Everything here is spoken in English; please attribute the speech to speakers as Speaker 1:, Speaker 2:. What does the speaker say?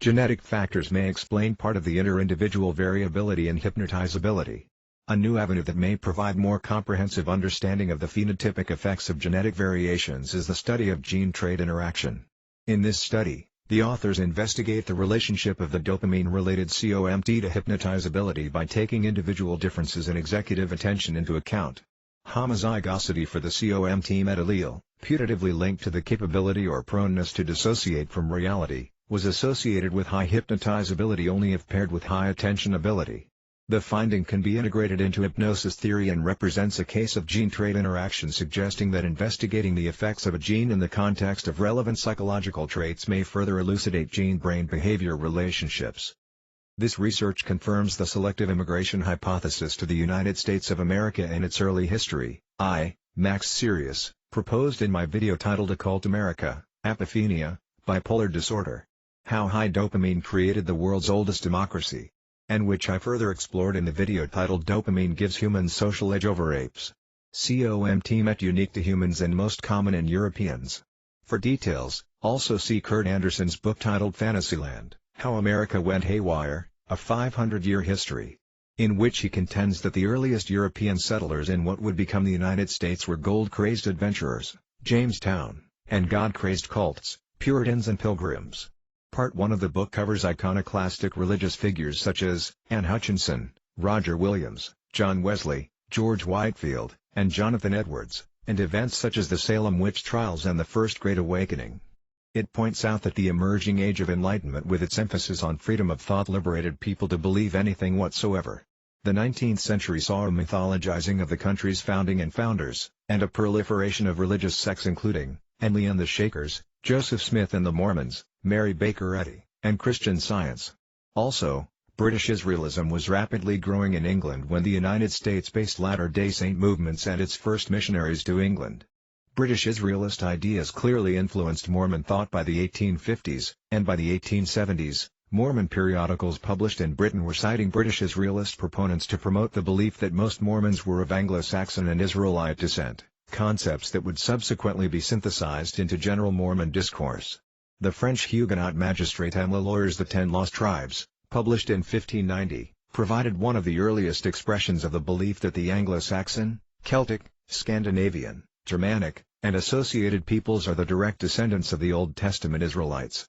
Speaker 1: Genetic factors may explain part of the inter-individual variability in hypnotizability. A new avenue that may provide more comprehensive understanding of the phenotypic effects of genetic variations is the study of gene-trait interaction. In this study, the authors investigate the relationship of the dopamine-related COMT to hypnotizability by taking individual differences in executive attention into account. Homozygosity for the COMT metallele, putatively linked to the capability or proneness to dissociate from reality, was associated with high hypnotizability only if paired with high attention ability. The finding can be integrated into hypnosis theory and represents a case of gene-trait interaction, suggesting that investigating the effects of a gene in the context of relevant psychological traits may further elucidate gene-brain behavior relationships. This research confirms the selective immigration hypothesis to the United States of America and its early history. Max Sirius, proposed in my video titled Occult America, Apophenia, Bipolar Disorder. How High Dopamine Created the World's Oldest Democracy, and which I further explored in the video titled Dopamine Gives Humans Social Edge Over Apes. COMT met unique to humans and most common in Europeans. For details, also see Kurt Anderson's book titled Fantasyland, How America Went Haywire, A 500-Year History, in which he contends that the earliest European settlers in what would become the United States were gold-crazed adventurers, Jamestown, and God-crazed cults, Puritans and Pilgrims. Part 1 of the book covers iconoclastic religious figures such as Anne Hutchinson, Roger Williams, John Wesley, George Whitefield, and Jonathan Edwards, and events such as the Salem witch trials and the First Great Awakening. It points out that the emerging Age of Enlightenment with its emphasis on freedom of thought liberated people to believe anything whatsoever. The 19th century saw a mythologizing of the country's founding and founders, and a proliferation of religious sects including Henley and the Shakers, Joseph Smith and the Mormons, Mary Baker Eddy, and Christian Science. Also, British Israelism was rapidly growing in England when the United States-based Latter-day Saint movement sent its first missionaries to England. British Israelist ideas clearly influenced Mormon thought by the 1850s, and by the 1870s, Mormon periodicals published in Britain were citing British Israelist proponents to promote the belief that most Mormons were of Anglo-Saxon and Israelite descent, concepts that would subsequently be synthesized into general Mormon discourse. The French Huguenot magistrate and lawyers The 10 Lost Tribes, published in 1590, provided one of the earliest expressions of the belief that the Anglo-Saxon, Celtic, Scandinavian, Germanic, and associated peoples are the direct descendants of the Old Testament Israelites.